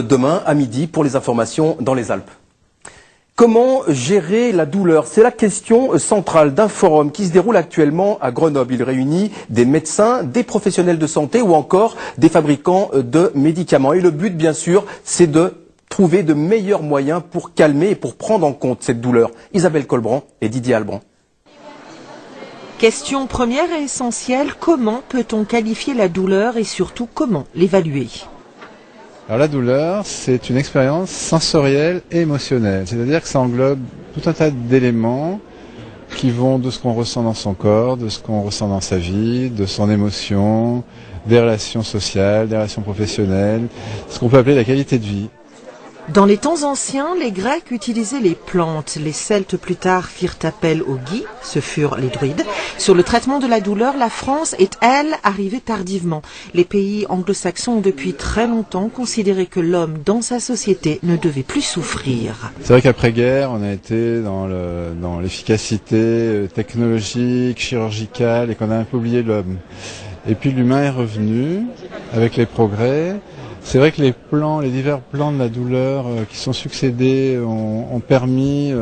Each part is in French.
Demain à midi pour les informations dans les Alpes. Comment gérer la douleur? C'est la question centrale d'un forum qui se déroule actuellement à Grenoble. Il réunit des médecins, des professionnels de santé ou encore des fabricants de médicaments. Et le but, bien sûr, c'est de trouver de meilleurs moyens pour calmer et pour prendre en compte cette douleur. Isabelle Colbrand et Didier Albrand. Question première et essentielle, comment peut-on qualifier la douleur et surtout comment l'évaluer? Alors la douleur, c'est une expérience sensorielle et émotionnelle, c'est-à-dire que ça englobe tout un tas d'éléments qui vont de ce qu'on ressent dans son corps, de ce qu'on ressent dans sa vie, de son émotion, des relations sociales, des relations professionnelles, ce qu'on peut appeler la qualité de vie. Dans les temps anciens, les Grecs utilisaient les plantes. Les Celtes plus tard firent appel aux Guis, ce furent les druides. Sur le traitement de la douleur, la France est, elle, arrivée tardivement. Les pays anglo-saxons ont depuis très longtemps considéré que l'homme, dans sa société, ne devait plus souffrir. C'est vrai qu'après-guerre, on a été dans l'efficacité technologique, chirurgicale, et qu'on a un peu oublié l'homme. Et puis l'humain est revenu avec les progrès. C'est vrai que les divers plans de la douleur qui sont succédés ont permis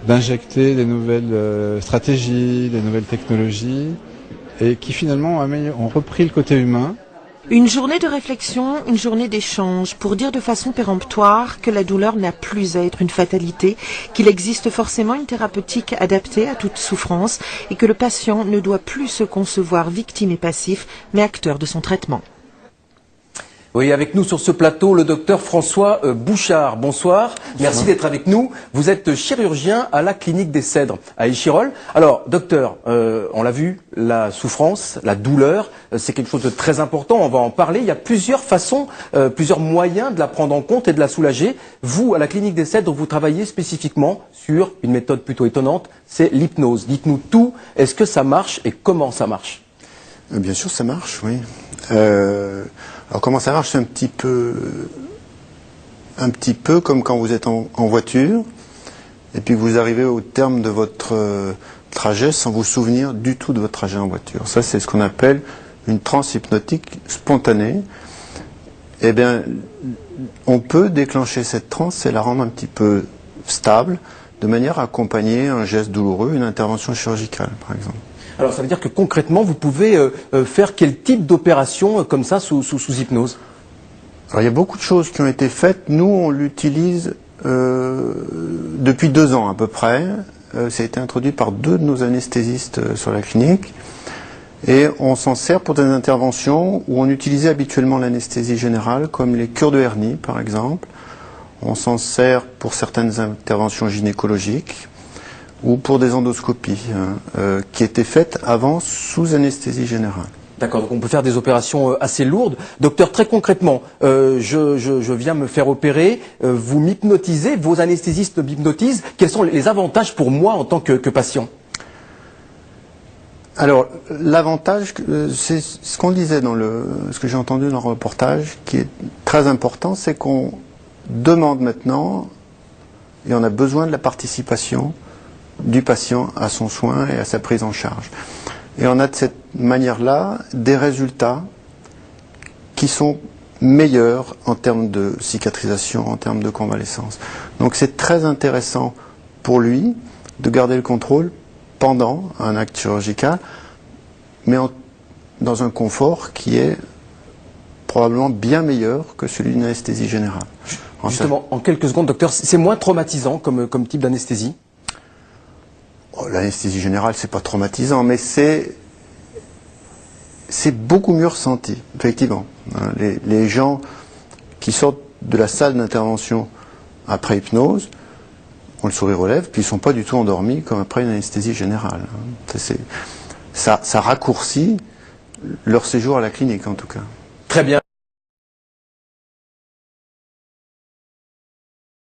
d'injecter des nouvelles stratégies, des nouvelles technologies, et qui finalement ont repris le côté humain. Une journée de réflexion, une journée d'échange, pour dire de façon péremptoire que la douleur n'a plus à être une fatalité, qu'il existe forcément une thérapeutique adaptée à toute souffrance, et que le patient ne doit plus se concevoir victime et passif, mais acteur de son traitement. Oui, avec nous sur ce plateau, le docteur François Bouchard. Bonsoir, merci d'être avec nous. Vous êtes chirurgien à la clinique des Cèdres à Échirolles. Alors, docteur, on l'a vu, la souffrance, la douleur, c'est quelque chose de très important, on va en parler. Il y a plusieurs façons, plusieurs moyens de la prendre en compte et de la soulager. Vous, à la clinique des Cèdres, vous travaillez spécifiquement sur une méthode plutôt étonnante, c'est l'hypnose. Dites-nous tout, est-ce que ça marche et comment ça marche? Bien sûr, ça marche, oui. Alors comment ça marche? C'est un petit peu comme quand vous êtes en voiture et puis que vous arrivez au terme de votre trajet sans vous souvenir du tout de votre trajet en voiture. Ça, c'est ce qu'on appelle une transe hypnotique spontanée. Eh bien, on peut déclencher cette transe et la rendre un petit peu stable de manière à accompagner un geste douloureux, une intervention chirurgicale, par exemple. Alors ça veut dire que concrètement, vous pouvez faire quel type d'opération comme ça sous hypnose? Alors il y a beaucoup de choses qui ont été faites. Nous, on l'utilise depuis 2 ans à peu près. Ça a été introduit par 2 de nos anesthésistes sur la clinique. Et on s'en sert pour des interventions où on utilisait habituellement l'anesthésie générale, comme les cures de hernie par exemple. On s'en sert pour certaines interventions gynécologiques ou pour des endoscopies qui étaient faites avant sous anesthésie générale. D'accord, donc on peut faire des opérations assez lourdes. Docteur, très concrètement, je viens me faire opérer, vous m'hypnotisez, vos anesthésistes m'hypnotisent. Quels sont les avantages pour moi en tant que patient? Alors, l'avantage, c'est ce qu'on disait ce que j'ai entendu dans le reportage, qui est très important, c'est qu'on demande maintenant, et on a besoin de la participation du patient à son soin et à sa prise en charge. Et on a de cette manière-là des résultats qui sont meilleurs en termes de cicatrisation, en termes de convalescence. Donc c'est très intéressant pour lui de garder le contrôle pendant un acte chirurgical, mais dans un confort qui est probablement bien meilleur que celui d'une anesthésie générale. Justement, en quelques secondes, docteur, c'est moins traumatisant comme type d'anesthésie? L'anesthésie générale, c'est pas traumatisant, mais c'est beaucoup mieux ressenti, effectivement. Les gens qui sortent de la salle d'intervention après hypnose ont le sourire aux lèvres, puis ils ne sont pas du tout endormis comme après une anesthésie générale. Ça raccourcit leur séjour à la clinique, en tout cas.